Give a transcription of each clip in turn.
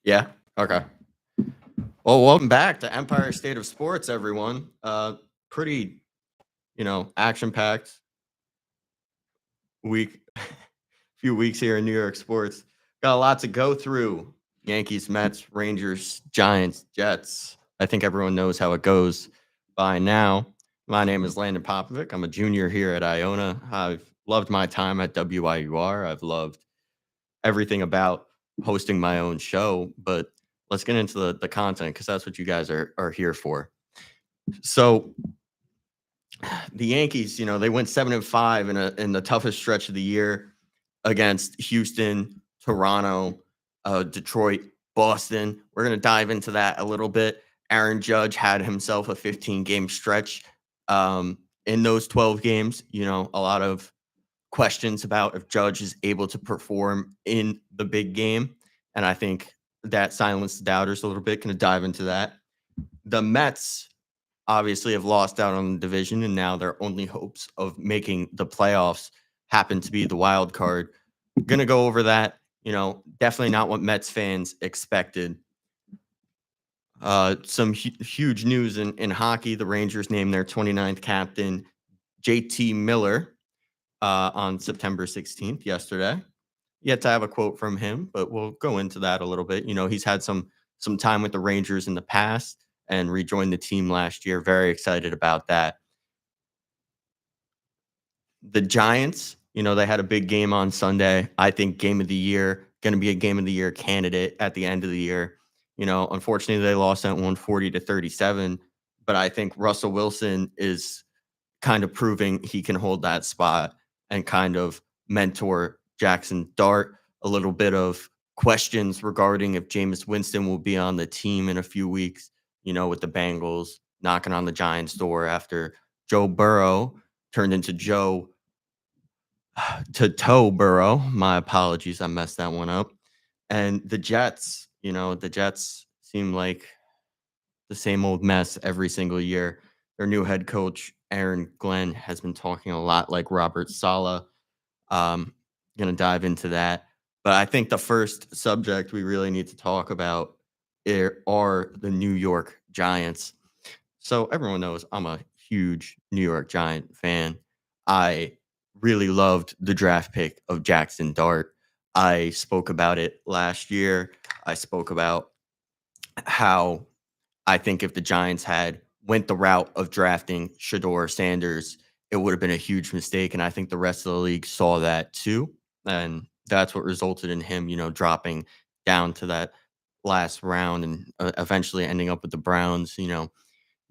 Yeah. Okay. Well, welcome back to Empire State of Sports, everyone. Pretty, action-packed week, few weeks here in New York sports. Got a lot to go through. Yankees, Mets, Rangers, Giants, Jets. I think everyone knows how it goes by now. My name is Landon Popovic. I'm a junior here at Iona. I've loved my time at WIUR. I've loved everything about hosting my own show, but let's get into the content because that's what you guys are here for. So the Yankees, they went 7-5 in the toughest stretch of the year against Houston, Toronto, Detroit, Boston. We're gonna dive into that a little bit. Aaron Judge had himself a 15-game stretch. In those 12 games, a lot of questions about if Judge is able to perform in the big game. And I think that silenced the doubters a little bit. Gonna dive into that. The Mets obviously have lost out on the division, and now their only hopes of making the playoffs happen to be the wild card. Gonna go over that. Definitely not what Mets fans expected. Some huge news in hockey. The Rangers named their 29th captain, JT Miller, on September 16th, yesterday. Yet to have a quote from him, but we'll go into that a little bit. He's had some time with the Rangers in the past and rejoined the team last year. Very excited about that. The Giants, they had a big game on Sunday. I think game of the year, going to be a game of the year candidate at the end of the year. Unfortunately, they lost at 140-37, but I think Russell Wilson is kind of proving he can hold that spot and kind of mentor Jackson Dart. A little bit of questions regarding if Jameis Winston will be on the team in a few weeks, with the Bengals knocking on the Giants' door after Joe Burrow turned into Joe to Toe Burrow. My apologies, I messed that one up. And the Jets, the Jets seem like the same old mess every single year. Their new head coach, Aaron Glenn, has been talking a lot like Robert Saleh. Going to dive into that. But I think the first subject we really need to talk about are the New York Giants. So everyone knows I'm a huge New York Giant fan. I really loved the draft pick of Jackson Dart. I spoke about it last year. I spoke about how I think if the Giants had went the route of drafting Shador Sanders, it would have been a huge mistake. And I think the rest of the league saw that too. And that's what resulted in him, dropping down to that last round and eventually ending up with the Browns. You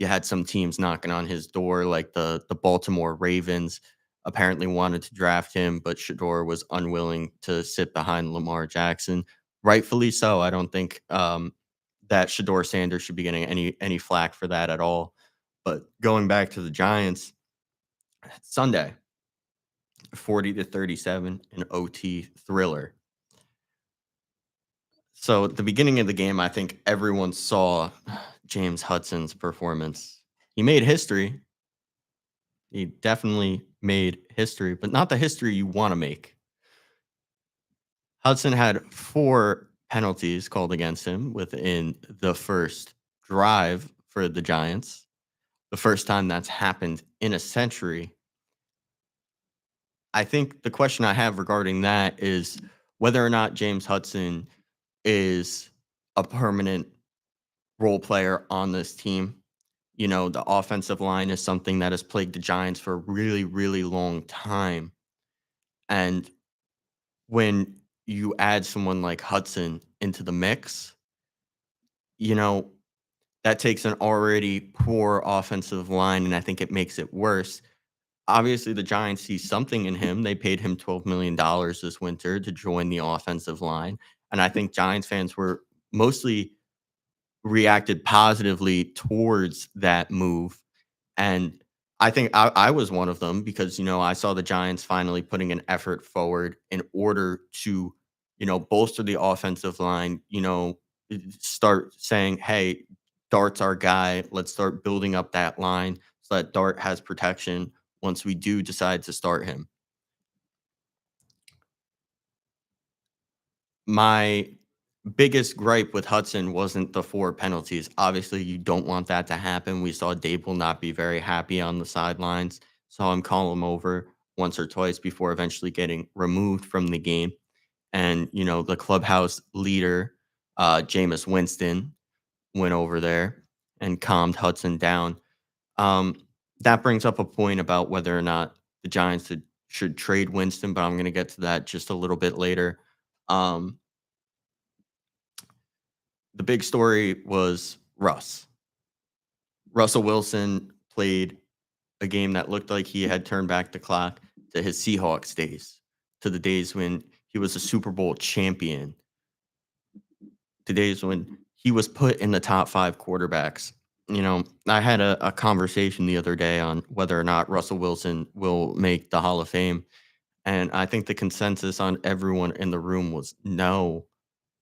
had some teams knocking on his door, like the Baltimore Ravens apparently wanted to draft him, but Shador was unwilling to sit behind Lamar Jackson. Rightfully so. I don't think that Shador Sanders should be getting any flack for that at all. But going back to the Giants, Sunday, 40-37, an OT thriller. So at the beginning of the game, I think everyone saw James Hudson's performance. He made history. He definitely made history, but not the history you want to make. Hudson had 4 penalties called against him within the first drive for the Giants. The first time that's happened in a century. I think the question I have regarding that is whether or not James Hudson is a permanent role player on this team. The offensive line is something that has plagued the Giants for a really, really long time. And when you add someone like Hudson into the mix, you know, that takes an already poor offensive line, and I think it makes it worse. Obviously, the Giants see something in him. They paid him $12 million this winter to join the offensive line. And I think Giants fans were mostly reacted positively towards that move. And I think I was one of them because, I saw the Giants finally putting an effort forward in order to, bolster the offensive line, start saying, hey, Dart's our guy. Let's start building up that line so that Dart has protection once we do decide to start him. My biggest gripe with Hudson wasn't the 4 penalties. Obviously, you don't want that to happen. We saw Dable not be very happy on the sidelines, saw him call him over once or twice before eventually getting removed from the game. And, the clubhouse leader, Jameis Winston, went over there and calmed Hudson down. Um, that brings up a point about whether or not the Giants should trade Winston, but I'm going to get to that just a little bit later. Um, the big story was Russ. Russell Wilson played a game that looked like he had turned back the clock to his Seahawks days, to the days when he was a Super Bowl champion, the days when he was put in the top 5 quarterbacks. I had a conversation the other day on whether or not Russell Wilson will make the Hall of Fame. And I think the consensus on everyone in the room was no.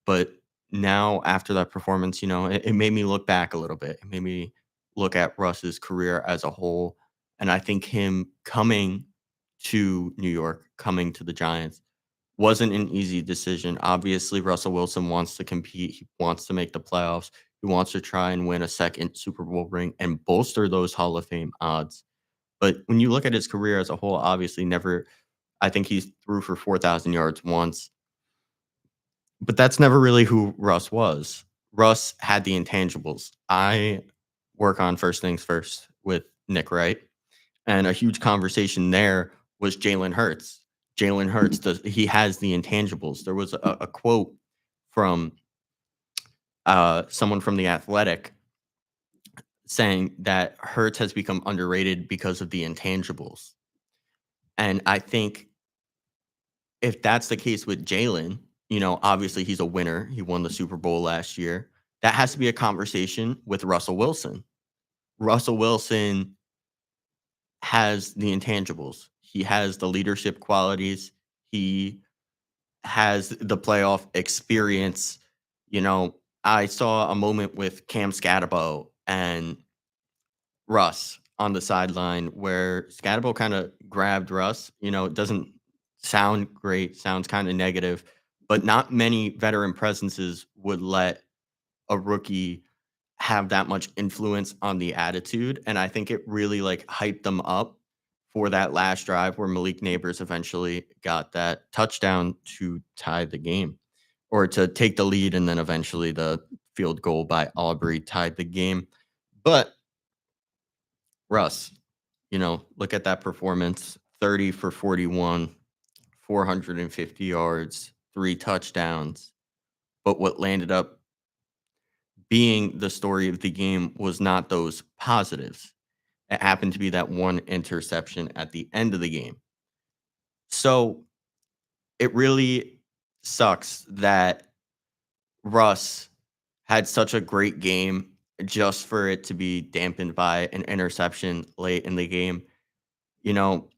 But now, after that performance, it made me look back a little bit. It made me look at Russ's career as a whole. And I think him coming to New York, coming to the Giants, wasn't an easy decision. Obviously, Russell Wilson wants to compete. He wants to make the playoffs. He wants to try and win a second Super Bowl ring and bolster those Hall of Fame odds. But when you look at his career as a whole, obviously never, I think he's threw for 4,000 yards once, but that's never really who Russ was. Russ had the intangibles. I work on First Things First with Nick Wright, and a huge conversation there was Jalen Hurts. Jalen Hurts he has the intangibles. There was a quote from someone from the Athletic saying that Hurts has become underrated because of the intangibles. And I think if that's the case with Jalen, obviously he's a winner. He won the Super Bowl last year. That has to be a conversation with Russell Wilson. Russell Wilson has the intangibles. He has the leadership qualities. He has the playoff experience. I saw a moment with Cam Scatterbo and Russ on the sideline where Scatterbo kind of grabbed Russ. It doesn't sound great, sounds kind of negative, but not many veteran presences would let a rookie have that much influence on the attitude. And I think it really like hyped them up for that last drive where Malik Neighbors eventually got that touchdown to tie the game or to take the lead. And then eventually the field goal by Aubrey tied the game. But Russ, look at that performance 30 for 41, 450 yards, 3 touchdowns. But what landed up being the story of the game was not those positives. It happened to be that one interception at the end of the game. So it really sucks that Russ had such a great game just for it to be dampened by an interception late in the game. You know,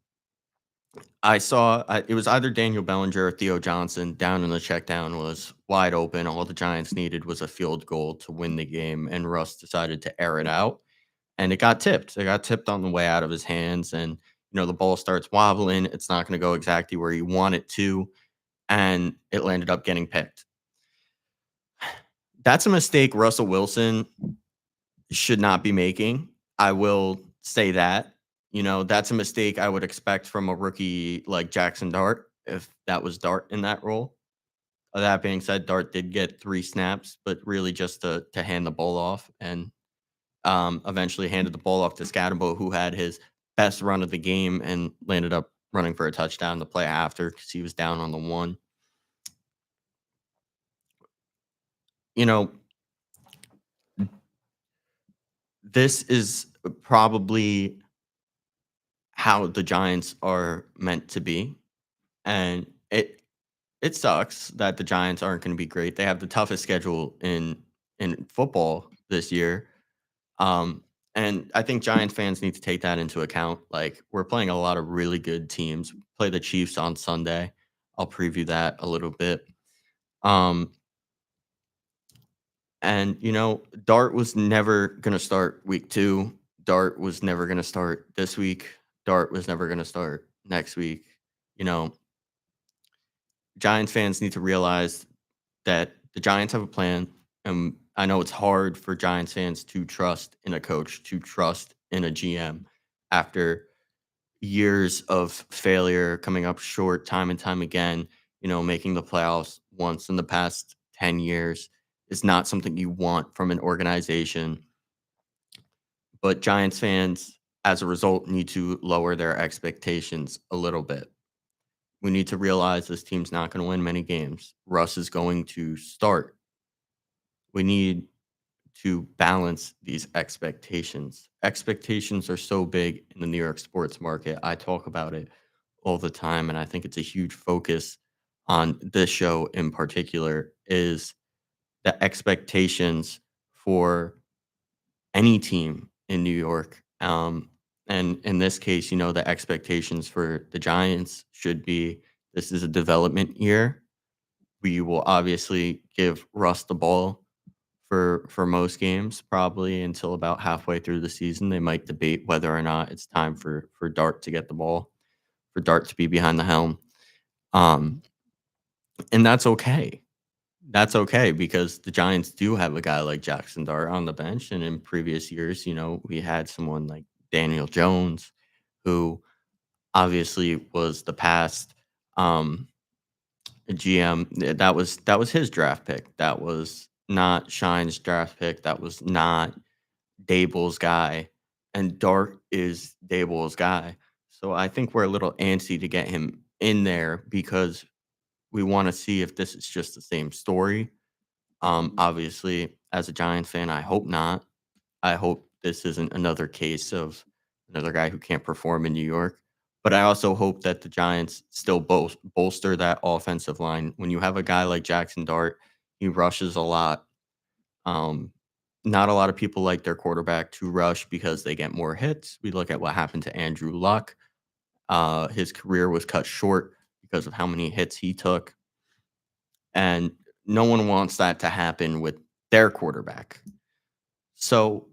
it was either Daniel Bellinger or Theo Johnson down in the check down was wide open. All the Giants needed was a field goal to win the game, and Russ decided to air it out, and it got tipped. It got tipped on the way out of his hands, and the ball starts wobbling. It's not going to go exactly where you want it to, and it landed up getting picked. That's a mistake Russell Wilson should not be making. I will say that. That's a mistake I would expect from a rookie like Jackson Dart if that was Dart in that role. That being said, Dart did get 3 snaps, but really just to hand the ball off and eventually handed the ball off to Scatterbo, who had his best run of the game and landed up running for a touchdown the play after because he was down on the one. You know, this is probably how the Giants are meant to be. And it sucks that the Giants aren't going to be great. They have the toughest schedule in football this year. Um, and I think Giants fans need to take that into account. Like we're playing a lot of really good teams. Play the Chiefs on Sunday. I'll preview that a little bit. Um, and Dart was never going to start week 2. Dart was never going to start this week. Dart was never going to start next week. You know, Giants fans need to realize that The Giants have a plan, and I know it's hard for Giants fans to trust in a coach, to trust in a GM after years of failure, coming up short time and time again, making the playoffs once in the past 10 years is not something you want from an organization. But Giants fans, as a result, need to lower their expectations a little bit. We need to realize this team's not going to win many games. Russ is going to start. We need to balance these expectations. Expectations are so big in the New York sports market. I talk about it all the time, and I think it's a huge focus on this show in particular is the expectations for any team in New York. And in this case, the expectations for the Giants should be this is a development year. We will obviously give Russ the ball for most games, probably until about halfway through the season. They might debate whether or not it's time for Dart to get the ball, for Dart to be behind the helm. Um, and that's okay. That's okay because the Giants do have a guy like Jackson Dart on the bench. And in previous years, we had someone like Daniel Jones, who obviously was the past GM. That was his draft pick. That was not Shine's draft pick. That was not Dable's guy. And Dart is Dable's guy. So I think we're a little antsy to get him in there because we want to see if this is just the same story. Obviously, as a Giants fan, I hope not. I hope this isn't another case of another guy who can't perform in New York. But I also hope that the Giants still bolster that offensive line. When you have a guy like Jackson Dart, he rushes a lot. Um, Not a lot of people like their quarterback to rush because they get more hits. We look at what happened to Andrew Luck. His career was cut short because of how many hits he took. And no one wants that to happen with their quarterback. So,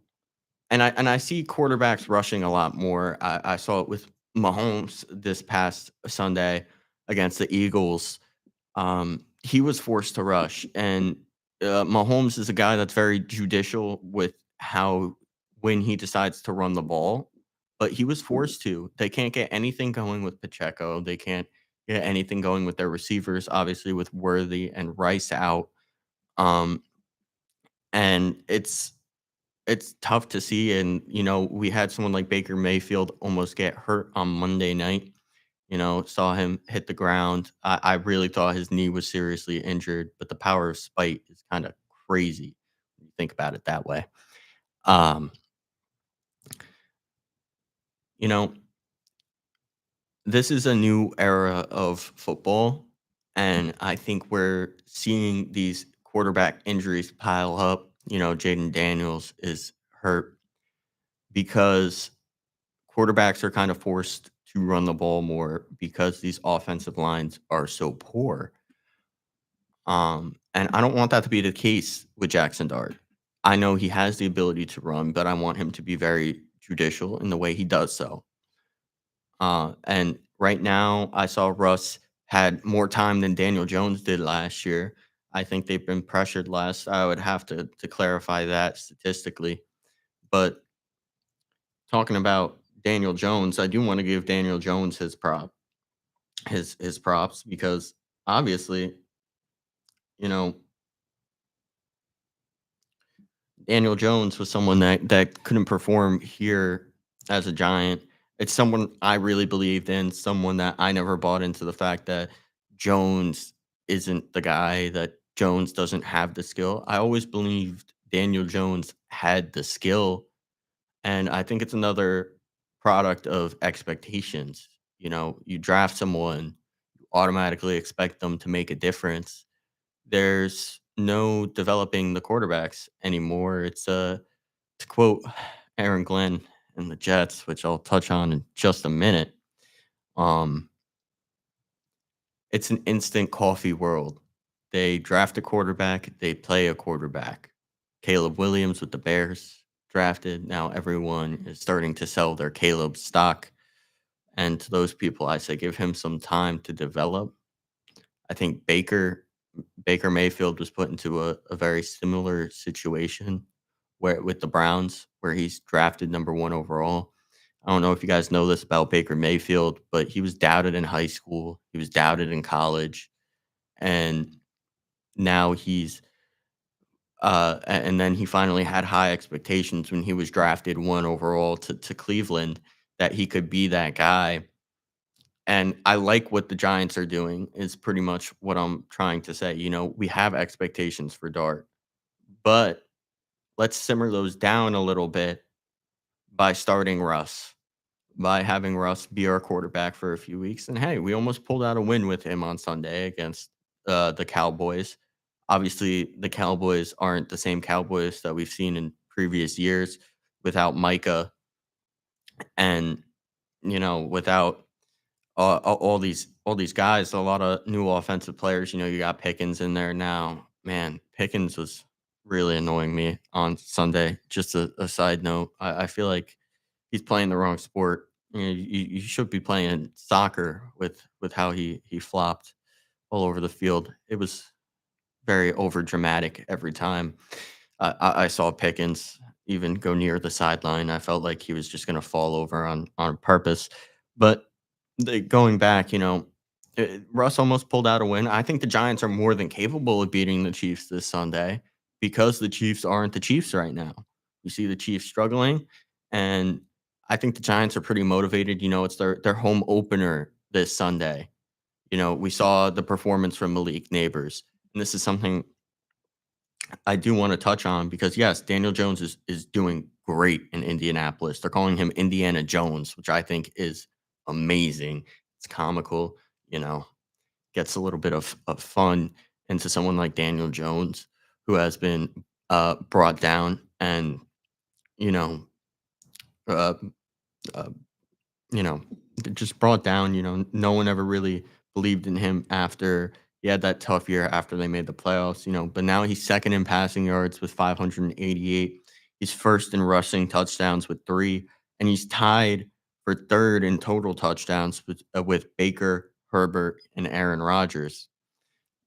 and I see quarterbacks rushing a lot more. I saw it with Mahomes this past Sunday against the Eagles. He was forced to rush, and Mahomes is a guy that's very judicial with how when he decides to run the ball, but he was forced to. They can't get anything going with Pacheco. They can't get anything going with their receivers, obviously with Worthy and Rice out. Um, and it's tough to see. And we had someone like Baker Mayfield almost get hurt on Monday night. Saw him hit the ground. I really thought his knee was seriously injured, but the power of spite is kind of crazy when you think about it that way. Um, you know, this is a new era of football, and I think we're seeing these quarterback injuries pile up. Jaden Daniels is hurt because quarterbacks are kind of forced to run the ball more because these offensive lines are so poor. And I don't want that to be the case with Jackson Dart. I know he has the ability to run, but I want him to be very judicial in the way he does so. And right now, I saw Russ had more time than Daniel Jones did last year. I think they've been pressured less. I would have to clarify that statistically. But talking about Daniel Jones, I do want to give Daniel Jones his props because obviously, you know, Daniel Jones was someone that couldn't perform here as a Giant. It's someone I really believed in, someone that I never bought into the fact that Jones isn't the guy, that Jones doesn't have the skill. I always believed Daniel Jones had the skill, and I think it's another product of expectations. You draft someone, you automatically expect them to make a difference. There's no developing the quarterbacks anymore. To quote Aaron Glenn and the Jets, which I'll touch on in just a minute, um, it's an instant coffee world. They draft a quarterback, they play a quarterback. Caleb Williams with the Bears drafted. Now everyone is starting to sell their Caleb stock. And to those people, I say give him some time to develop. I think Baker Baker Mayfield was put into a very similar situation where with the Browns, where he's drafted number 1 overall. I don't know if you guys know this about Baker Mayfield, but he was doubted in high school, he was doubted in college, and now and then he finally had high expectations when he was drafted 1 overall to Cleveland that he could be that guy, and I like what the Giants are doing is pretty much what I'm trying to say. We have expectations for Dart, but let's simmer those down a little bit by starting Russ, by having Russ be our quarterback for a few weeks. And hey, we almost pulled out a win with him on Sunday against the Cowboys. Obviously, the Cowboys aren't the same Cowboys that we've seen in previous years without Micah and without all these guys, a lot of new offensive players. You got Pickens in there now. Man, Pickens was really annoying me on Sunday. Just a side note, I feel like he's playing the wrong sport. You should be playing soccer with how he flopped all over the field. It was very over dramatic every time. I saw Pickens even go near the sideline. I felt like he was just going to fall over on purpose. But going back, Russ almost pulled out a win. I think the Giants are more than capable of beating the Chiefs this Sunday because the Chiefs aren't the Chiefs right now. You see the Chiefs struggling, and I think the Giants are pretty motivated. It's their home opener this Sunday. We saw the performance from Malik Neighbors, and this is something I do want to touch on because yes, Daniel Jones is doing great in Indianapolis. They're calling him Indiana Jones, which I think is amazing. It's comical, you know, gets a little bit of fun into someone like Daniel Jones, who has been brought down and you know uh, uh, you know, just brought down. No one ever really believed in him after he had that tough year after they made the playoffs. But now he's second in passing yards with 588. He's first in rushing touchdowns with 3, and he's tied for third in total touchdowns with Baker, Herbert, and Aaron Rodgers.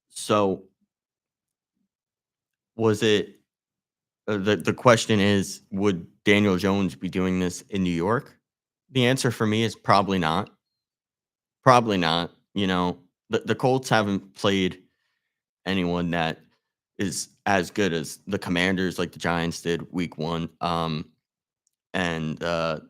So, was it the question is, would Daniel Jones be doing this in New York? The answer for me is probably not. Probably not. The Colts haven't played anyone that is as good as the Commanders, like the Giants did week 1. And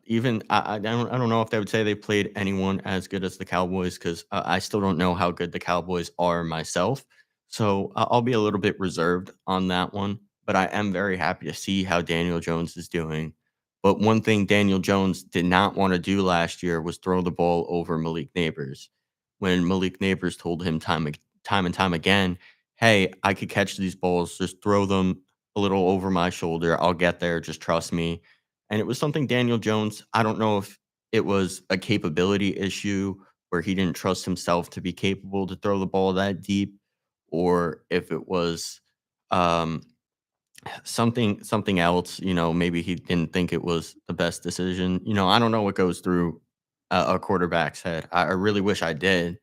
even I don't know if they would say they played anyone as good as the Cowboys because I still don't know how good the Cowboys are myself. So I'll be a little bit reserved on that one. But I am very happy to see how Daniel Jones is doing. But one thing Daniel Jones did not want to do last year was throw the ball over Malik Neighbors. When Malik Neighbors told him time and time again, "Hey, I could catch these balls. Just throw them a little over my shoulder. I'll get there. Just trust me." And it was something Daniel Jones, I don't know if it was a capability issue where he didn't trust himself to be capable to throw the ball that deep, or if it was um, something else. Maybe he didn't think it was the best decision. I don't know what goes through a quarterback's head. I really wish I did,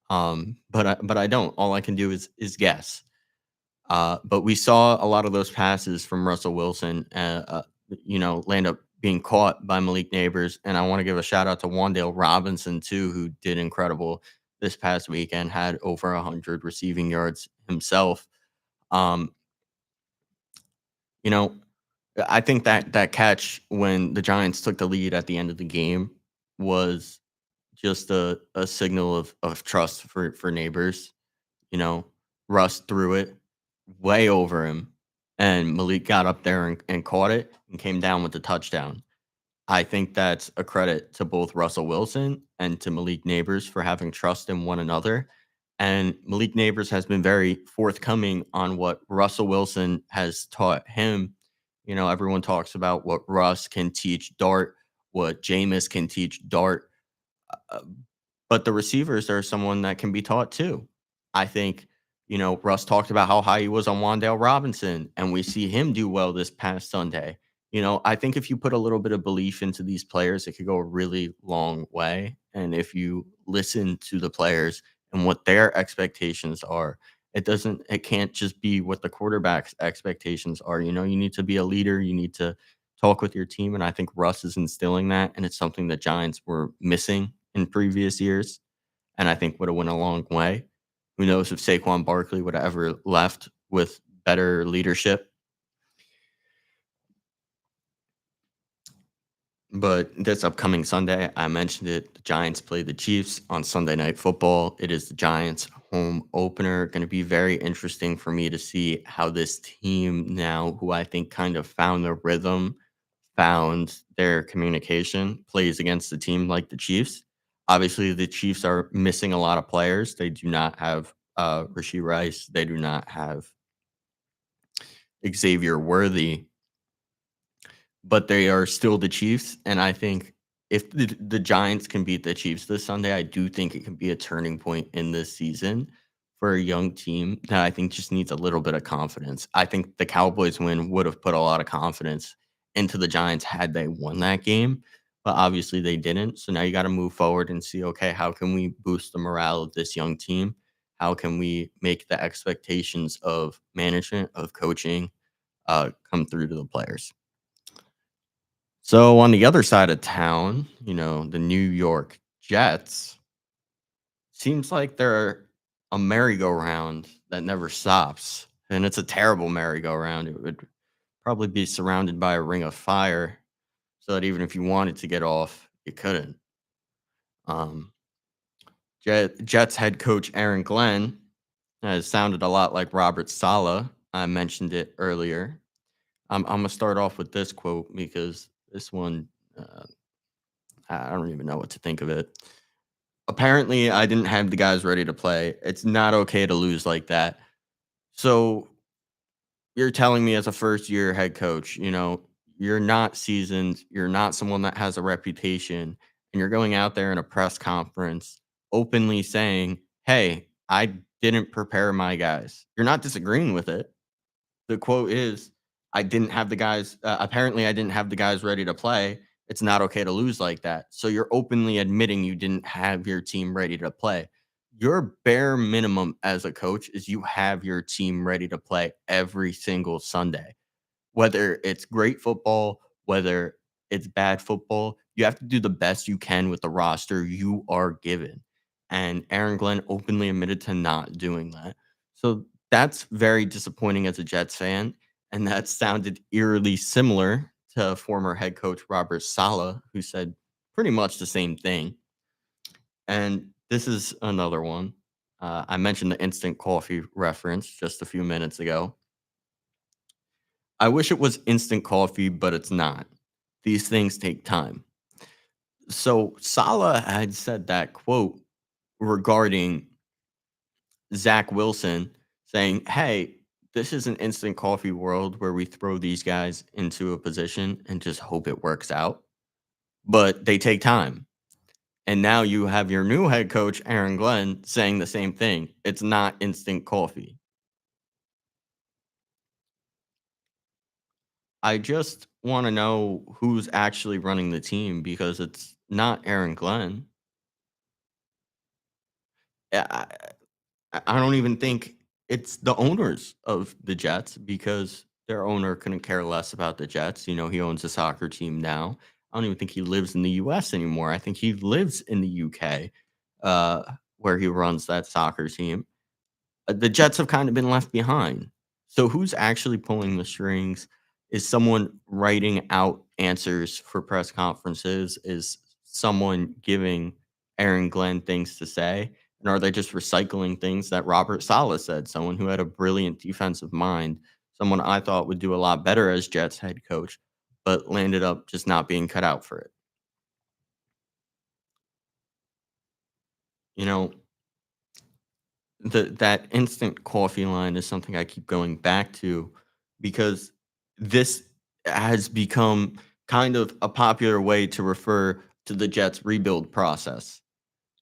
but I don't. All I can do is guess. But we saw a lot of those passes from Russell Wilson, land up being caught by Malik Neighbors. And I want to give a shout out to Wandale Robinson, too, who did incredible this past weekend, had over 100 receiving yards himself. Um, you know, I think that catch when the Giants took the lead at the end of the game was just a signal of trust for Neighbors. You know, Russ threw it way over him, and Malik got up there and caught it and came down with the touchdown. I think that's a credit to both Russell Wilson and to Malik Neighbors for having trust in one another. And Malik Neighbors has been very forthcoming on what Russell Wilson has taught him. Everyone talks about what Russ can teach Dart, what Jameis can teach Dart. Uh, but the receivers are someone that can be taught too. I think, Russ talked about how high he was on Wandale Robinson, and we see him do well this past Sunday. I think if you put a little bit of belief into these players, it could go a really long way. And if you listen to the players and what their expectations are, It can't just be what the quarterback's expectations are. You need to be a leader. You need to talk with your team. And I think Russ is instilling that. And it's something the Giants were missing in previous years. And I think would have went a long way. Who knows if Saquon Barkley would have ever left with better leadership. But this upcoming Sunday, I mentioned it. The Giants play the Chiefs on Sunday Night Football. It is the Giants' home opener. Going to be very interesting for me to see how this team now, who I think kind of found their rhythm, found their communication, plays against a team like the Chiefs. Obviously, the Chiefs are missing a lot of players. They do not have Rasheed Rice. They do not have Xavier Worthy, but they are still the Chiefs, and I think if the Giants can beat the Chiefs this Sunday, I do think it can be a turning point in this season for a young team that I think just needs a little bit of confidence. I think the Cowboys win would have put a lot of confidence into the Giants had they won that game, but obviously they didn't. So now you got to move forward and see, okay, how can we boost the morale of this young team? How can we make the expectations of management, of coaching, come through to the players? So on the other side of town, the New York Jets seems like they're a merry-go-round that never stops. And it's a terrible merry-go-round. It would probably be surrounded by a ring of fire so that even if you wanted to get off, you couldn't. Um, Jets head coach Aaron Glenn has sounded a lot like Robert Sala. I mentioned it earlier. I'm going to start off with this quote because this one, uh, I don't even know what to think of it. Apparently, I didn't have the guys ready to play. It's not okay to lose like that. So you're telling me as a first year head coach, you're not seasoned, you're not someone that has a reputation, and you're going out there in a press conference openly saying, "Hey, I didn't prepare my guys." You're not disagreeing with it. The quote is, "I didn't have the guys apparently I didn't have the guys ready to play. It's not okay to lose like that." So you're openly admitting you didn't have your team ready to play. Your bare minimum as a coach is you have your team ready to play every single Sunday. Whether it's great football, whether it's bad football, you have to do the best you can with the roster you are given. And Aaron Glenn openly admitted to not doing that. So that's very disappointing as a Jets fan. And that sounded eerily similar to former head coach Robert Sala, who said pretty much the same thing. And this is another one. I mentioned the instant coffee reference just a few minutes ago. I wish it was instant coffee, but it's not. These things take time. So Salah had said that quote regarding Zach Wilson saying, "Hey, this is an instant coffee world where we throw these guys into a position and just hope it works out, but they take time." And now you have your new head coach, Aaron Glenn, saying the same thing. It's not instant coffee. I just want to know who's actually running the team because it's not Aaron Glenn. I don't even think it's the owners of the Jets because their owner couldn't care less about the Jets. He owns a soccer team now. I don't even think he lives in the US anymore. I think he lives in the UK, uh, where he runs that soccer team. The Jets have kind of been left behind. So who's actually pulling the strings? Is someone writing out answers for press conferences? Is someone giving Aaron Glenn things to say? And are they just recycling things that Robert Saleh said? Someone who had a brilliant defensive mind, someone I thought would do a lot better as Jets head coach, but landed up just not being cut out for it. You know, that instant coffee line is something I keep going back to because this has become kind of a popular way to refer to the Jets rebuild process.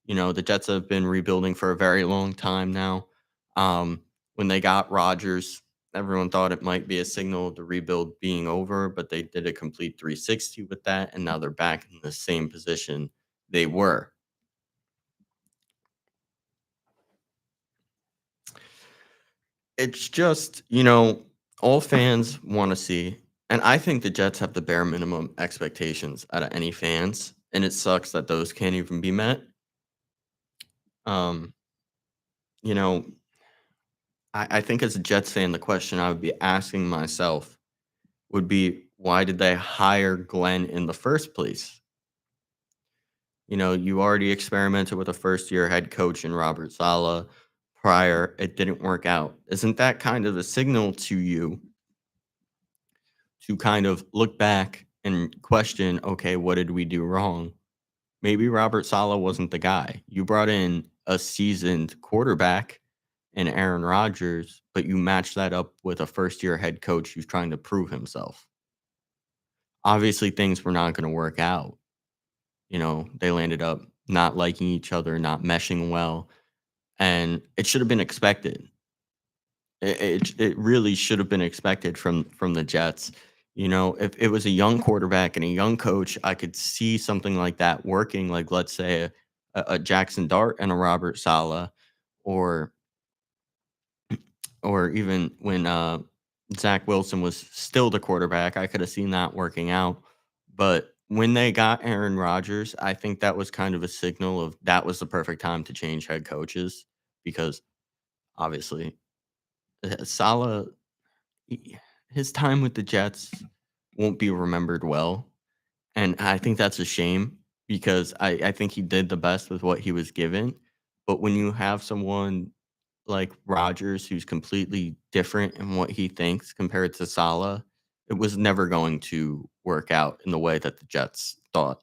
The Jets have been rebuilding for a very long time now. When they got Rodgers, everyone thought it might be a signal of the rebuild being over, but they did a complete 360 with that, and now they're back in the same position they were. It's just, all fans want to see, and I think the Jets have the bare minimum expectations out of any fans, and it sucks that those can't even be met. Um, you know, I think as a Jets fan, the question I would be asking myself would be, why did they hire Glenn in the first place? You already experimented with a first year head coach in Robert Sala prior. It didn't work out. Isn't that kind of a signal to you to kind of look back and question, okay, what did we do wrong? Maybe Robert Sala wasn't the guy. You brought in a seasoned quarterback and Aaron Rodgers, but you match that up with a first year head coach who's trying to prove himself. Obviously, things were not going to work out. They landed up not liking each other, not meshing well, and it should have been expected. It really should have been expected from the Jets. If it was a young quarterback and a young coach, I could see something like that working. Like, let's say a Jackson Dart and a Robert Sala, or even when Zach Wilson was still the quarterback, I could have seen that working out. But when they got Aaron Rodgers, I think that was kind of a signal of that was the perfect time to change head coaches, because obviously Salah, he his time with the Jets won't be remembered well, and I think that's a shame because I think he did the best with what he was given, but when you have someone like Rodgers who's completely different in what he thinks compared to Salah, it was never going to work out in the way that the Jets thought.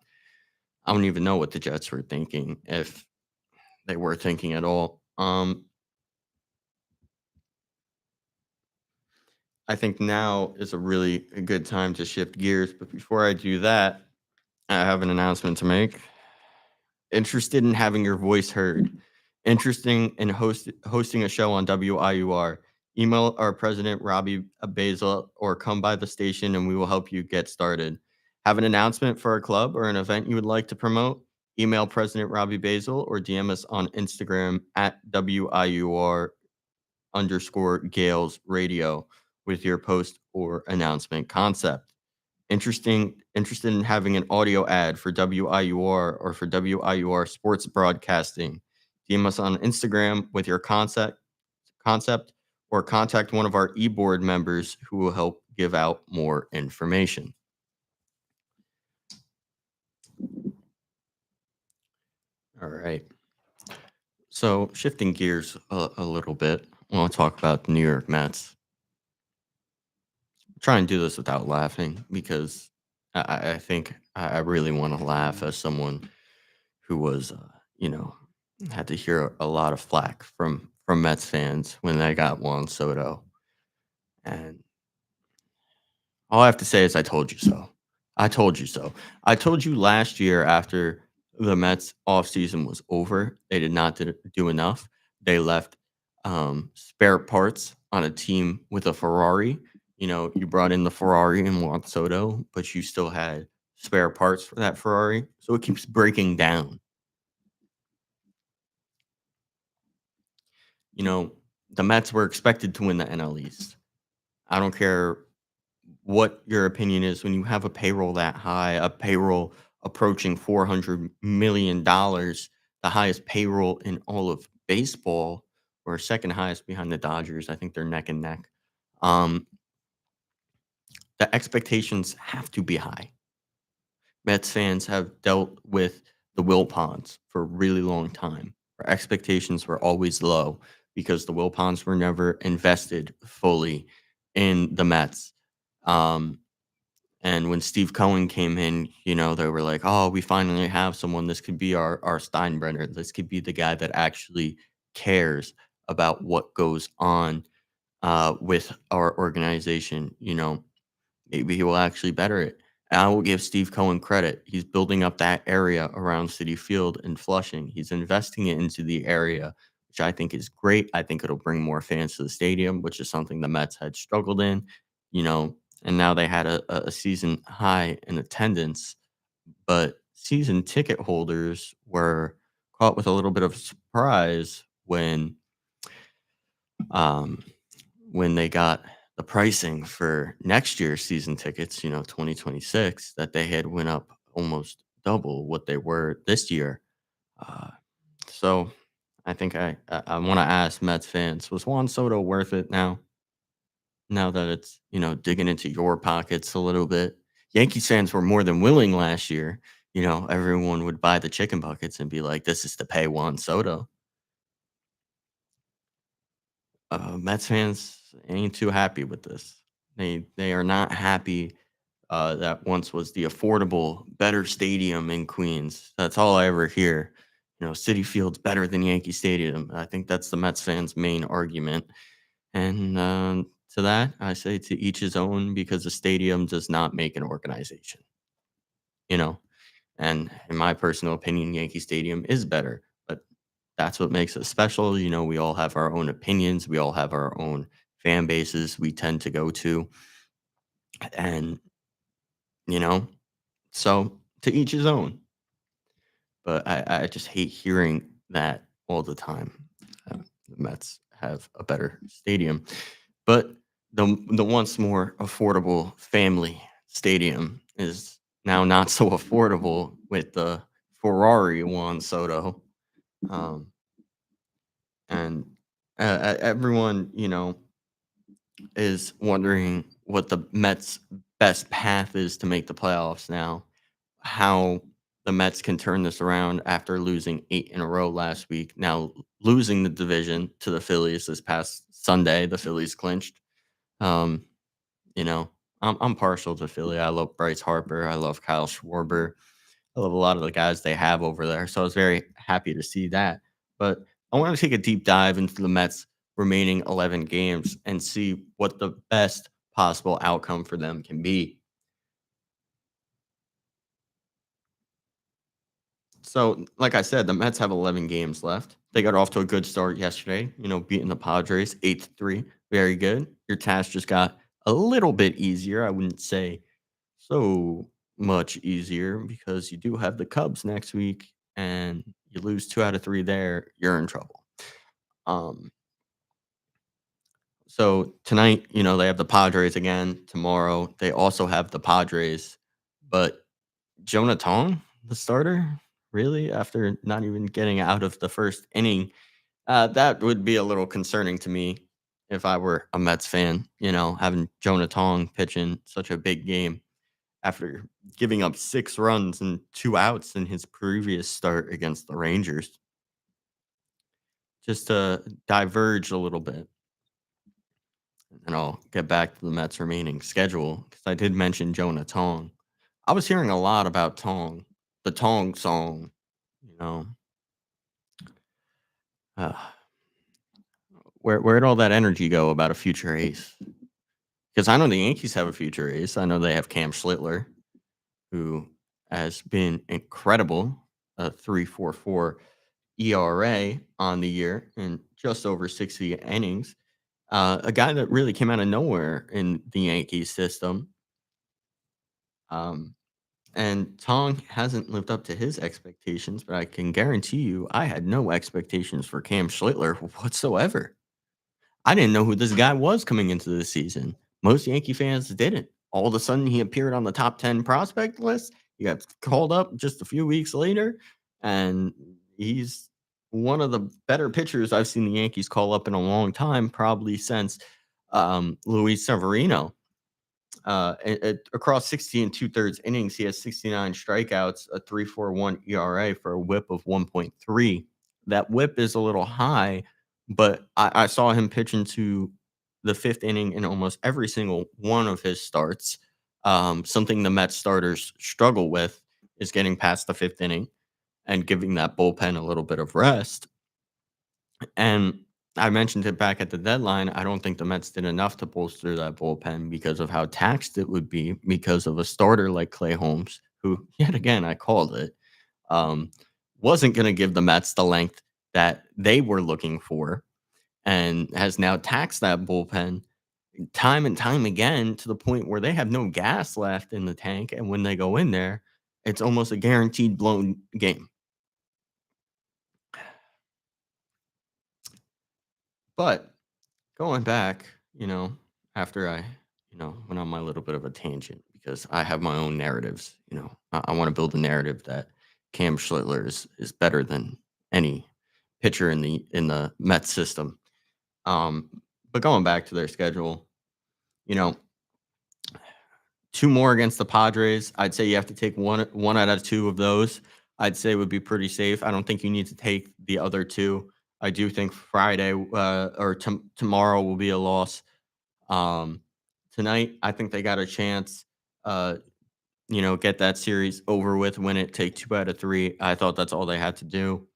I don't even know what the Jets were thinking, if they were thinking at all. I think now is a really a good time to shift gears, but before I do that, I have an announcement to make. Interested in having your voice heard, interesting in hosting a show on WIUR, email our president, Robbie Basil, or come by the station and we will help you get started. Have an announcement for a club or an event you would like to promote? Email President Robbie Basil or DM us on Instagram at WIUR underscore Gales Radio with your post or announcement concept. Interested in having an audio ad for WIUR or for WIUR sports broadcasting? DM us on Instagram with your concept, or contact one of our e-board members who will help give out more information. All right. So shifting gears a little bit, I want to talk about the New York Mets. Try and do this without laughing because I think I really want to laugh as someone who was, you know, had to hear a lot of flack from Mets fans when they got Juan Soto, and all I have to say is I told you so. I told you so. I told you last year after the Mets offseason was over, they did not do enough. They left spare parts on a team with a Ferrari. You brought in the Ferrari and Juan Soto, but you still had spare parts for that Ferrari. So it keeps breaking down. You know, the Mets were expected to win the NL East. I don't care what your opinion is when you have a payroll that high, a payroll approaching $400 million, the highest payroll in all of baseball, or second highest behind the Dodgers. I think they're neck and neck. Um, the expectations have to be high. Mets fans have dealt with the Wilpons for a really long time. Our expectations were always low because the Wilpons were never invested fully in the Mets. Um, and when Steve Cohen came in, they were like, "Oh, we finally have someone. This could be our Steinbrenner. This could be the guy that actually cares about what goes on with our organization." Maybe he will actually better it. And I will give Steve Cohen credit. He's building up that area around City Field and Flushing. He's investing it into the area, which I think is great. I think it'll bring more fans to the stadium, which is something the Mets had struggled in, you know, and now they had a season high in attendance, but season ticket holders were caught with a little bit of surprise when um, when they got the pricing for next year's season tickets, 2026, that they had went up almost double what they were this year. Uh, so I think I want to ask Mets fans, was Juan Soto worth it now? Now that it's, digging into your pockets a little bit. Yankees fans were more than willing last year. Everyone would buy the chicken buckets and be like, this is to pay Juan Soto. Mets fans ain't too happy with this. They are not happy that once was the affordable, better stadium in Queens. That's all I ever hear. City Field's better than Yankee Stadium. I think that's the Mets fans' main argument. And to that, I say to each his own because a stadium does not make an organization, you know? And in my personal opinion, Yankee Stadium is better, but that's what makes it special. We all have our own opinions, we all have our own fan bases we tend to go to. And, you know, so to each his own. But I just hate hearing that all the time. The Mets have a better stadium. But the once more affordable family stadium is now not so affordable with the Ferrari Juan Soto. Um, and everyone, is wondering what the Mets' best path is to make the playoffs now. How the Mets can turn this around after losing 8 in a row last week. Now losing the division to the Phillies this past Sunday, the Phillies clinched. Um, you know, I'm partial to Philly. I love Bryce Harper. I love Kyle Schwarber. I love a lot of the guys they have over there. So I was very happy to see that. But I want to take a deep dive into the Mets' remaining 11 games and see what the best possible outcome for them can be. So, like I said, the Mets have 11 games left. They got off to a good start yesterday, beating the Padres 8-3. Very good. Your task just got a little bit easier. I wouldn't say so much easier because you do have the Cubs next week and you lose 2 out of 3 there, you're in trouble. Um, so tonight, they have the Padres again. Tomorrow, they also have the Padres, but Jonah Tong, the starter, really, after not even getting out of the first inning, that would be a little concerning to me if I were a Mets fan, having Jonah Tong pitching such a big game after giving up 6 runs and 2 outs in his previous start against the Rangers. Just to diverge a little bit, and I'll get back to the Mets' remaining schedule because I did mention Jonah Tong. I was hearing a lot about Tong, the Tong song, you know. Uh, where'd all that energy go about a future ace? Because I know the Yankees have a future ace. I know they have Cam Schlittler, who has been incredible, a 3.44 ERA on the year and just over 60 innings. A guy that really came out of nowhere in the Yankees system. Um, and Tong hasn't lived up to his expectations, but I can guarantee you I had no expectations for Cam Schlittler whatsoever. I didn't know who this guy was coming into the season. Most Yankee fans didn't. All of a sudden, he appeared on the top 10 prospect list. He got called up just a few weeks later, and he's one of the better pitchers I've seen the Yankees call up in a long time, probably since Luis Severino. Across 60 and two-thirds innings, he has 69 strikeouts, a 3.41 ERA for a whip of 1.3. That whip is a little high, but I saw him pitch into the fifth inning in almost every single one of his starts. Something the Mets starters struggle with is getting past the fifth inning and giving that bullpen a little bit of rest. And I mentioned it back at the deadline. I don't think the Mets did enough to bolster that bullpen because of how taxed it would be because of a starter like Clay Holmes, who, yet again, I called it, um, wasn't going to give the Mets the length that they were looking for and has now taxed that bullpen time and time again to the point where they have no gas left in the tank. And when they go in there, it's almost a guaranteed blown game. But going back you know, after I, went on my little bit of a tangent because I have my own narratives. I want to build a narrative that Cam Schlittler is better than any pitcher in the Mets system. Um, but going back to their schedule, you know, two more against the Padres. I'd say you have to take one out of two of those. I'd say would be pretty safe. I don't think you need to take the other two. I do think Friday or tomorrow will be a loss. Um, Tonight, I think they got a chance. Uh, get that series over with, win it, take two out of three. I thought that's all they had to do.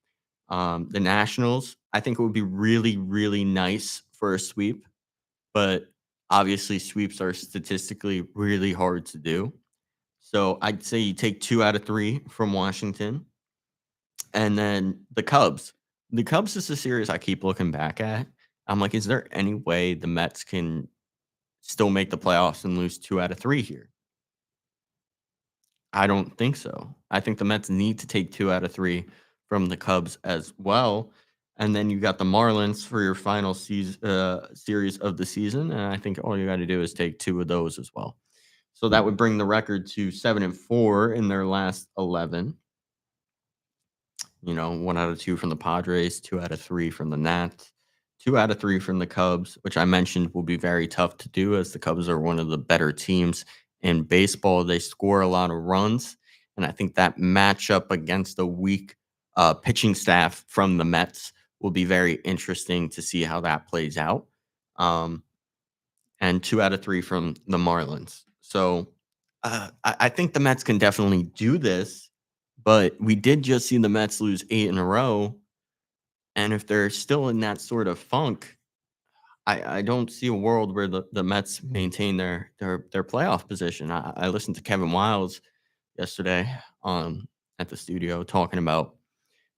The Nationals, I think it would be really, really nice for a sweep, but obviously sweeps are statistically really hard to do. So I'd say you take two out of three from Washington. And then the Cubs. The Cubs is a series I keep looking back at. I'm like, is there any way the Mets can still make the playoffs and lose two out of three here? I don't think so. I think the Mets need to take two out of three from the Cubs as well. And then you got the Marlins for your final series of the season. And I think all you got to do is take two of those as well. So that would bring the record to 7-4 in their last 11. One out of two from the Padres, two out of three from the Nats, two out of three from the Cubs, which I mentioned will be very tough to do as the Cubs are one of the better teams in baseball. They score a lot of runs. And I think that matchup against a weak pitching staff from the Mets will be very interesting to see how that plays out. And two out of three from the Marlins. So I think the Mets can definitely do this, but we did just see the Mets lose eight in a row. And if they're still in that sort of funk, I don't see a world where the Mets maintain their playoff position. I listened to Kevin Wiles yesterday at the studio talking about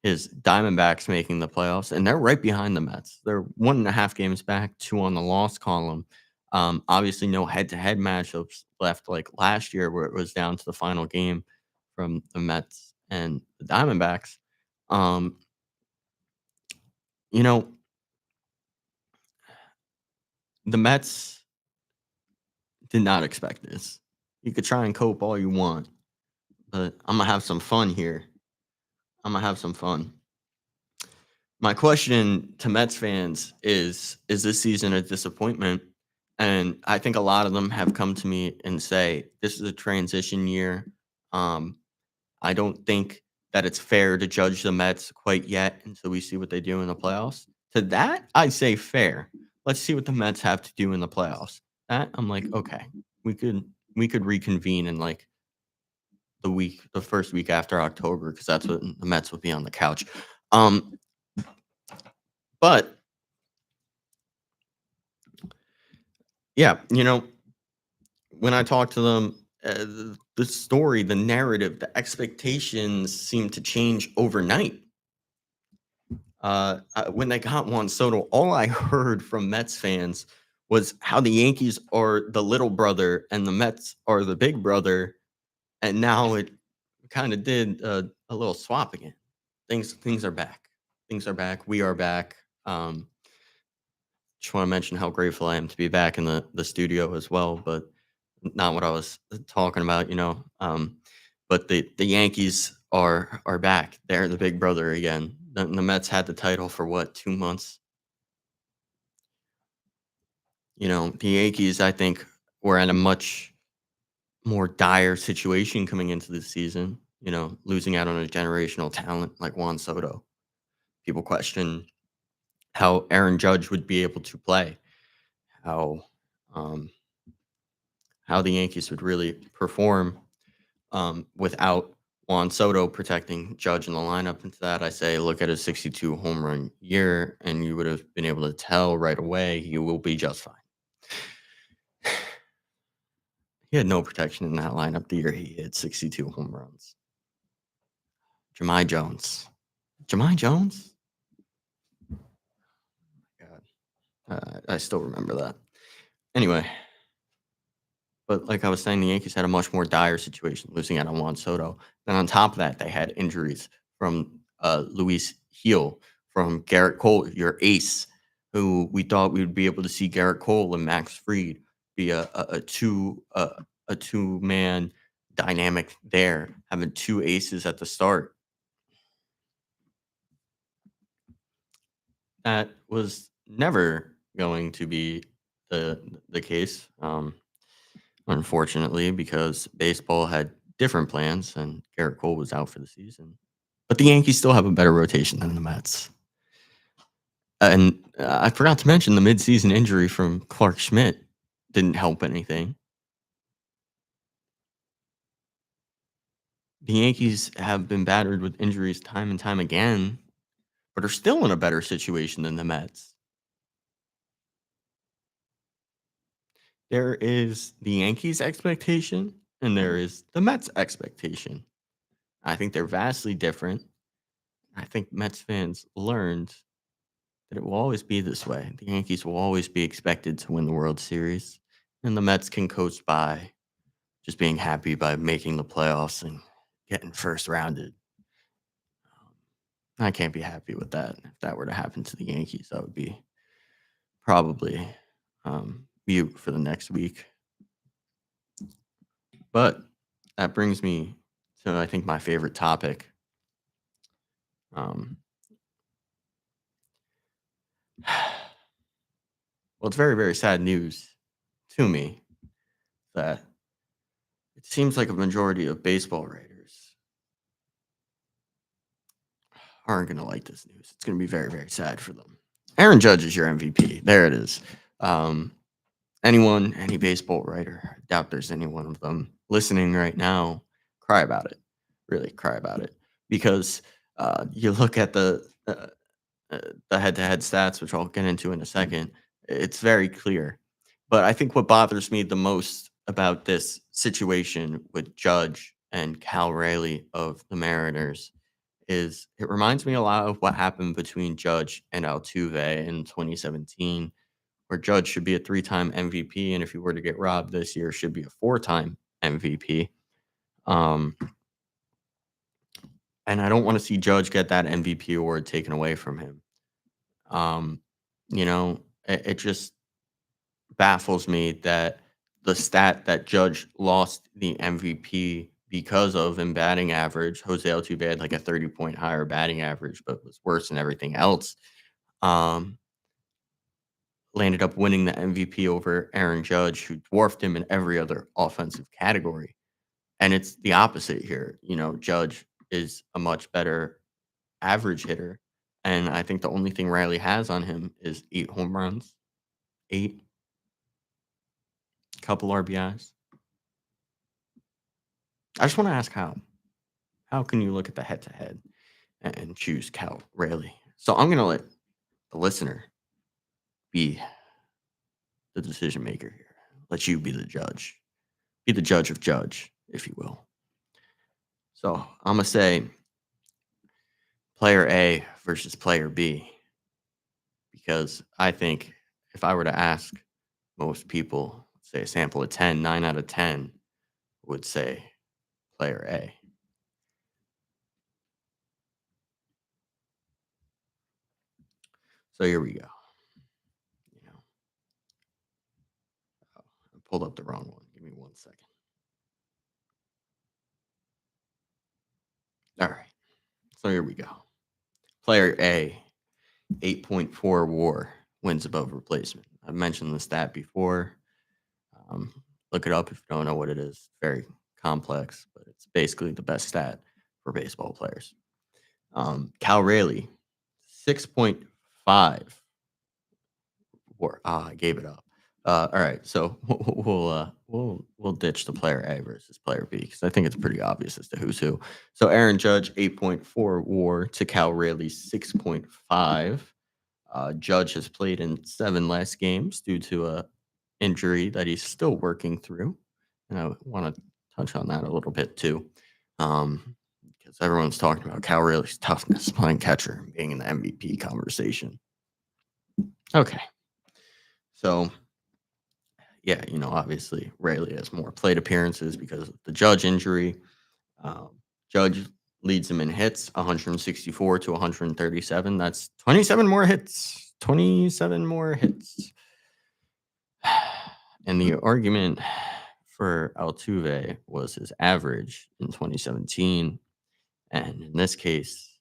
his Diamondbacks making the playoffs, and they're right behind the Mets. They're 1.5 games back, two on the loss column. Obviously, no head-to-head matchups left like last year, where it was down to the final game from the Mets and the Diamondbacks. Um, you know, the Mets did not expect this. You could try and cope all you want, but I'm gonna have some fun here. I'm gonna have some fun. My question to Mets fans is this season a disappointment? And I think a lot of them have come to me and say, this is a transition year. Um, I don't think that it's fair to judge the Mets quite yet until we see what they do in the playoffs. To that, I say fair. Let's see what the Mets have to do in the playoffs. That I'm like, okay, we could we could reconvene in like the first week after October, because that's when the Mets will be on the couch. Um, but yeah, when I talk to them, the story, the narrative, the expectations seem to change overnight. When they got Juan Soto, all I heard from Mets fans was how the Yankees are the little brother and the Mets are the big brother, and now it kind of did a little swap again. Things are back. Things are back. We are back. Just want to mention how grateful I am to be back in the studio as well, but not what I was talking about, but the Yankees are back. They're the big brother again. The Mets had the title for what, 2 months? The Yankees, I think, were in a much more dire situation coming into the season. Losing out on a generational talent like Juan Soto. People question how Aaron Judge would be able to play, how um, how the Yankees would really perform without Juan Soto protecting Judge in the lineup. And to that, I say, look at his 62 home run year, and you would have been able to tell right away he will be just fine. He had no protection in that lineup the year he hit 62 home runs. Jahmai Jones. Jahmai Jones? God. I still remember that. Anyway, but like I was saying, the Yankees had a much more dire situation losing out on Juan Soto. Then on top of that, they had injuries from Luis Heel, from Garrett Cole, your ace, who we thought we would be able to see Garrett Cole and Max Fried be a two-man dynamic there, having 2 aces at the start. That was never going to be the case, unfortunately, because baseball had different plans and Garrett Cole was out for the season. But the Yankees still have a better rotation than the Mets. And I forgot to mention the midseason injury from Clark Schmidt didn't help anything. The Yankees have been battered with injuries time and time again, but are still in a better situation than the Mets. There is the Yankees' expectation, and there is the Mets' expectation. I think they're vastly different. I think Mets fans learned that it will always be this way. The Yankees will always be expected to win the World Series, and the Mets can coast by just being happy by making the playoffs and getting first rounded. I can't be happy with that. If that were to happen to the Yankees, I would be probably mute for the next week. But that brings me to, I think, my favorite topic. Um, well, it's very, very sad news to me that it seems like a majority of baseball writers aren't going to like this news. It's going to be very, very sad for them. Aaron Judge is your MVP. There it is. Any baseball writer, I doubt there's any one of them listening right now, cry about it. Really cry about it. Because you look at the head-to-head stats, which I'll get into in a second, it's very clear. But I think what bothers me the most about this situation with Judge and Cal Raleigh of the Mariners is it reminds me a lot of what happened between Judge and Altuve in 2017, where Judge should be a 3-time MVP, and if he were to get robbed this year, should be a 4-time MVP. Um, and I don't want to see Judge get that MVP award taken away from him. Um, it just baffles me that the stat that Judge lost the MVP because of in batting average, Jose Altuve had like a 30-point higher batting average, but was worse than everything else. Um, Landed up winning the MVP over Aaron Judge, who dwarfed him in every other offensive category. And it's the opposite here. Judge is a much better average hitter. And I think the only thing Riley has on him is 8 home runs, 8, couple RBIs. I just want to ask how. How can you look at the head to head and choose Cal Raleigh? So I'm going to let the listener be the decision maker here. Let you be the judge. Be the judge of Judge, if you will. So I'm going to say player A versus player B because I think if I were to ask most people, say a sample of 10, 9 out of 10 would say player A. So here we go. I pulled up the wrong one. Give me 1 second. All right. So here we go. Player A, 8.4 WAR, wins above replacement. I've mentioned the stat before. Look it up if you don't know what it is. Very complex, but it's basically the best stat for baseball players. Cal Raleigh, 6.5 WAR. I gave it up. All right, so we'll ditch the player A versus player B because I think it's pretty obvious as to who's who. So Aaron Judge 8.4 WAR to Cal Raleigh 6.5. Judge has played in 7 less games due to a injury that he's still working through, and I want to touch on that a little bit too, because everyone's talking about Cal Raleigh's toughness playing catcher and being in the MVP conversation. Okay, so yeah, obviously Rayleigh has more plate appearances because of the Judge injury. Judge leads him in hits, 164 to 137. That's 27 more hits 27 more hits. And the argument for Altuve was his average in 2017. And in this case,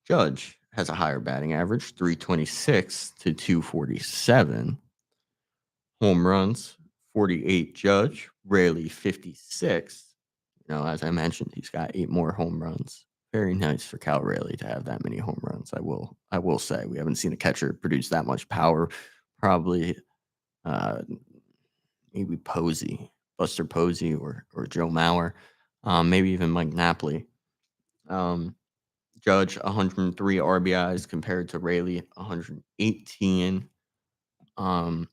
Judge has a higher batting average, 326 to 247. Home runs, 48 Judge, rarely 56. As I mentioned, he's got 8 more home runs. Very nice for Cal Raleigh to have that many home runs. I will say we haven't seen a catcher produce that much power. Probably uh, maybe Posey, Buster Posey, or Joe Mauer, maybe even Mike Napoli. Um, Judge 103 RBIs compared to Raley 118. Um,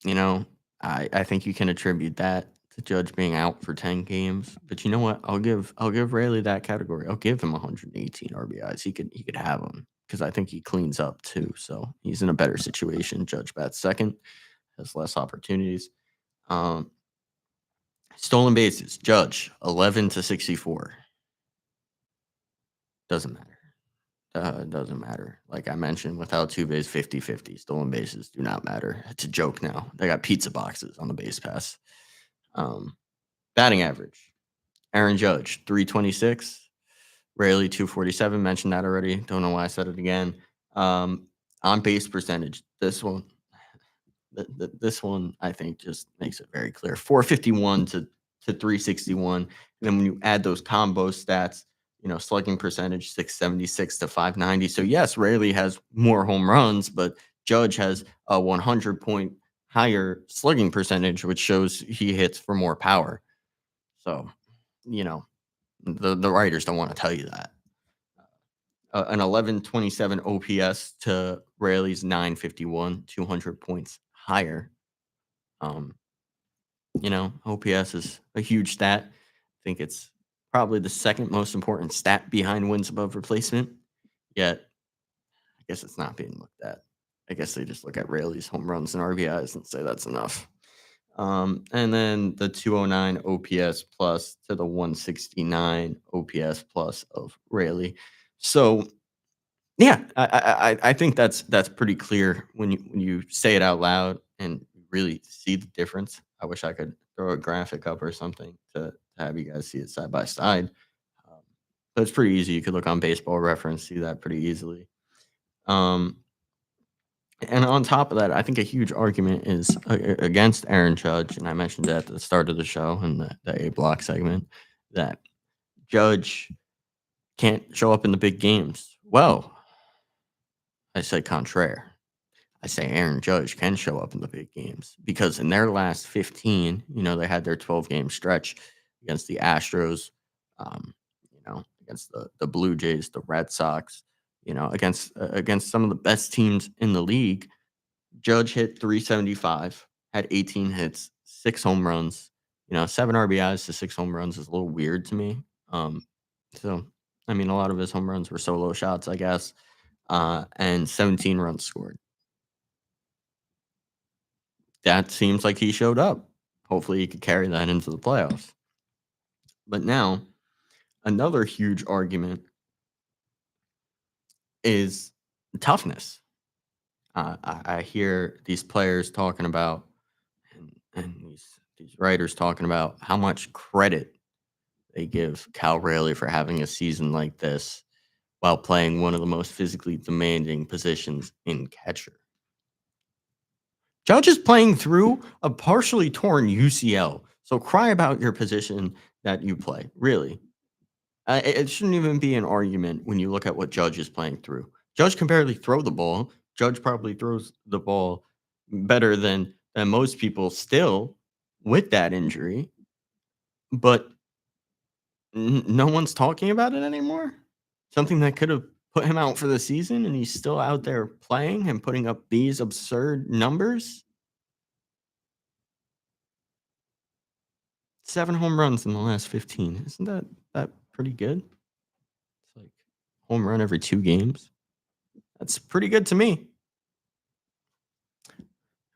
you know, I think you can attribute that to Judge being out for 10 games. But you know what? I'll give Raley that category. I'll give him 118 RBIs. He could have them because I think he cleans up too. So he's in a better situation. Judge bats second, has less opportunities. Um, Stolen bases, Judge 11 to 64. Doesn't matter. It doesn't matter. Like I mentioned, without two base 50-50, stolen bases do not matter. It's a joke now. They got pizza boxes on the base pass. Um, Batting average. Aaron Judge, 326. Rarely 247. Mentioned that already. Don't know why I said it again. On base percentage. This one I think just makes it very clear. 451 to 361. And then when you add those combo stats, slugging percentage 676 to 590. So yes, Raley has more home runs, but Judge has a 100-point higher slugging percentage, which shows he hits for more power. So, you know, the writers don't want to tell you that. An 1127 OPS to Raley's 951, 200 points higher. Um, OPS is a huge stat. I think it's probably the second most important stat behind wins above replacement. Yet, I guess it's not being looked at. I guess they just look at Raley's home runs and RBIs and say that's enough. And then the 209 OPS plus to the 169 OPS plus of Raley. So, yeah, I think that's pretty clear when you say it out loud and really see the difference. I wish I could throw a graphic up or something to have you guys see it side by side. Um, but it's pretty easy. You could look on Baseball Reference, see that pretty easily. Um, and on top of that, I think a huge argument is against Aaron Judge, and I mentioned that at the start of the show in the A block segment that Judge can't show up in the big games. Well, I say contraire. I say Aaron Judge can show up in the big games because in their last 15, they had their 12-game stretch against the Astros, against the Blue Jays, the Red Sox, against some of the best teams in the league. Judge hit 375, had 18 hits, 6 home runs. 7 RBIs to 6 home runs is a little weird to me. So, a lot of his home runs were solo shots, I guess, and 17 runs scored. That seems like he showed up. Hopefully, he could carry that into the playoffs. But now, another huge argument is toughness. I hear these players talking about, and these writers talking about how much credit they give Cal Raleigh for having a season like this while playing one of the most physically demanding positions in catcher. Judge is playing through a partially torn UCL. So cry about your position that you play. Really. It shouldn't even be an argument when you look at what Judge is playing through. Judge can barely throw the ball. Judge probably throws the ball better than most people still with that injury. But no one's talking about it anymore. Something that could have put him out for the season, and he's still out there playing and putting up these absurd numbers. 7 home runs in the last 15. Isn't that pretty good? It's like home run every 2 games. That's pretty good to me.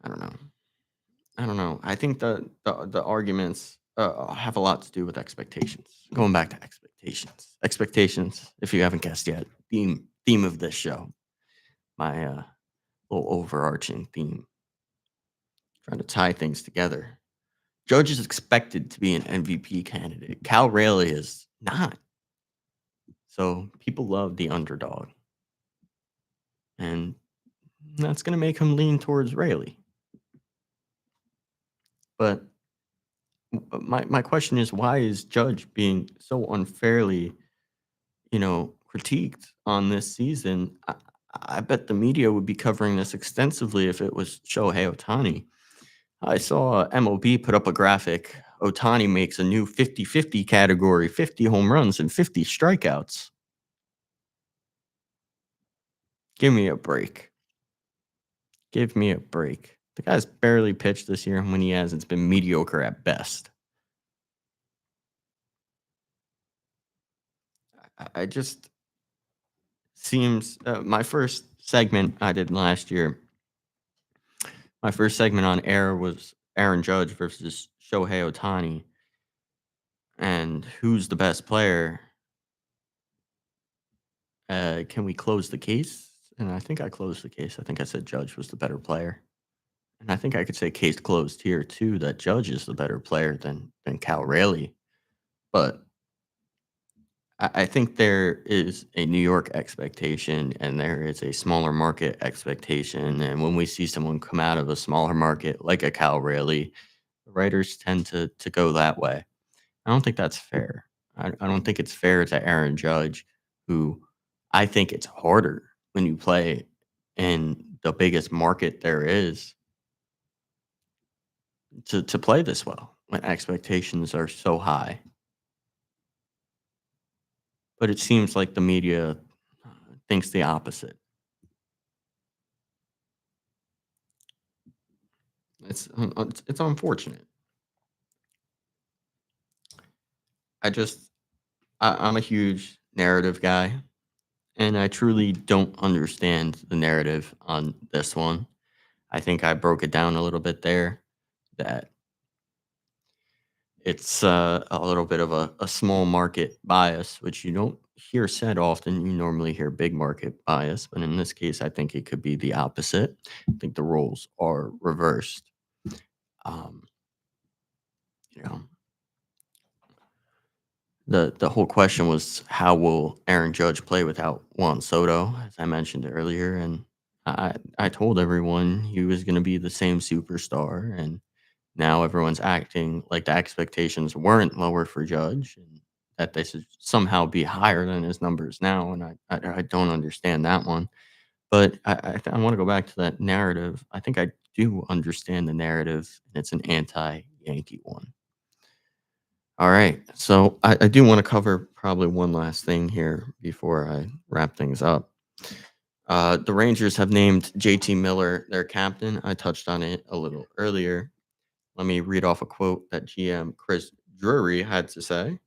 I don't know. I think the arguments have a lot to do with expectations. Going back to expectations. Expectations, if you haven't guessed yet, theme of this show. my little overarching theme, trying to tie things together. Judge is expected to be an MVP candidate. Cal Raleigh is not. So people love the underdog, and that's going to make him lean towards Rayleigh. But my question is, why is Judge being so unfairly, critiqued on this season? I bet the media would be covering this extensively if it was Shohei Otani. I saw MLB put up a graphic. Otani makes a new 50-50 category, 50 home runs and 50 strikeouts. Give me a break. Give me a break. The guy's barely pitched this year, and when he has, it's been mediocre at best. I just seems my first segment I did last year. My first segment on air was Aaron Judge versus Shohei Otani, and who's the best player? Can we close the case? And I think I closed the case. I think I said Judge was the better player, and I think I could say case closed here too. That Judge is the better player than Cal Raleigh, but I think there is a New York expectation and there is a smaller market expectation. And when we see someone come out of a smaller market like a Cal Raleigh, the writers tend to go that way. I don't think that's fair. I don't think it's fair to Aaron Judge, who I think it's harder when you play in the biggest market there is to play this well when expectations are so high. But it seems like the media thinks the opposite. It's unfortunate. I just I'm a huge narrative guy, and I truly don't understand the narrative on this one. I think I broke it down a little bit there. That it's a little bit of a small market bias, which you don't hear said often. You normally hear big market bias, but in this case, I think it could be the opposite. I think the roles are reversed. Um, you know, the whole question was how will Aaron Judge play without Juan Soto, as I mentioned earlier, and I told everyone he was going to be the same superstar, and now everyone's acting like the expectations weren't lower for Judge, and that they should somehow be higher than his numbers now, and I don't understand that one. But I want to go back to that narrative. I think I do understand the narrative, and it's an anti-Yankee one. All right. So I do want to cover probably one last thing here before I wrap things up. The Rangers have named JT Miller their captain. I touched on it a little earlier. Let me read off a quote that GM Chris Drury had to say.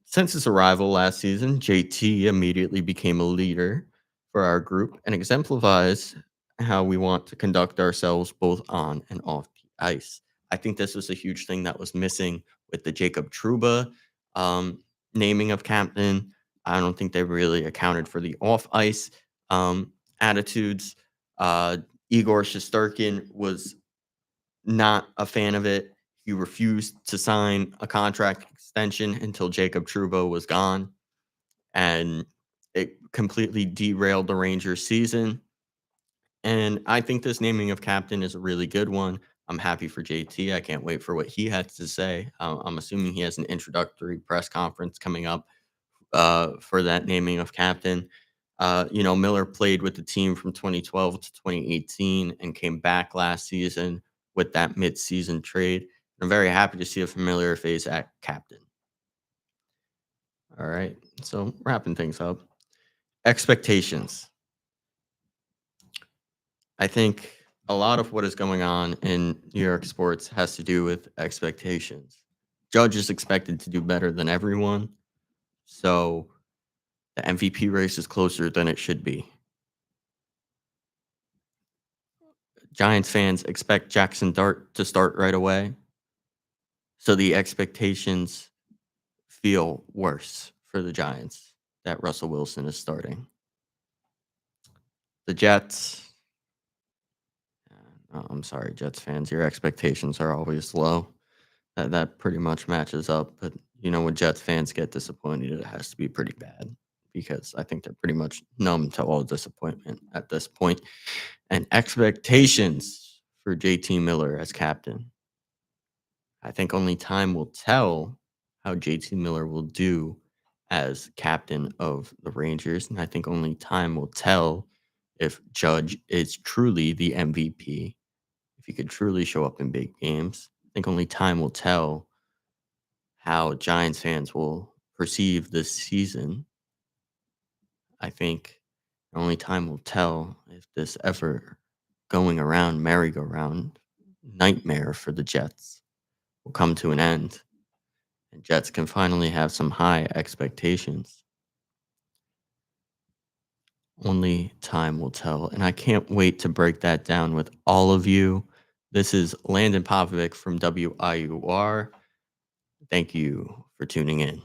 Since his arrival last season, JT immediately became a leader for our group and exemplifies how we want to conduct ourselves both on and off the ice. I think this was a huge thing that was missing with the Jacob Truba um, naming of captain. I don't think they really accounted for the off ice attitudes. Uh, Igor Shosturkin was not a fan of it. He refused to sign a contract extension until Jacob Trudeau was gone, and it completely derailed the Rangers' season. And I think this naming of captain is a really good one. I'm happy for JT. I can't wait for what he has to say. I'm assuming he has an introductory press conference coming up for that naming of captain. Miller played with the team from 2012 to 2018 and came back last season with that midseason trade. I'm very happy to see a familiar face at captain. All right. So, wrapping things up, expectations. I think a lot of what is going on in New York sports has to do with expectations. Judge is expected to do better than everyone. So, the MVP race is closer than it should be. Giants fans expect Jackson Dart to start right away. So the expectations feel worse for the Giants that Russell Wilson is starting. The Jets. I'm sorry, Jets fans. Your expectations are always low. That pretty much matches up. But when Jets fans get disappointed, it has to be pretty bad because I think they're pretty much numb to all disappointment at this point. And expectations for JT Miller as captain. I think only time will tell how JT Miller will do as captain of the Rangers. And I think only time will tell if Judge is truly the MVP, if he could truly show up in big games. I think only time will tell how Giants fans will perceive this season. I think only time will tell if this ever going around merry-go-round nightmare for the Jets will come to an end and Jets can finally have some high expectations. Only time will tell. And I can't wait to break that down with all of you. This is Landon Popovic from WIUR. Thank you for tuning in.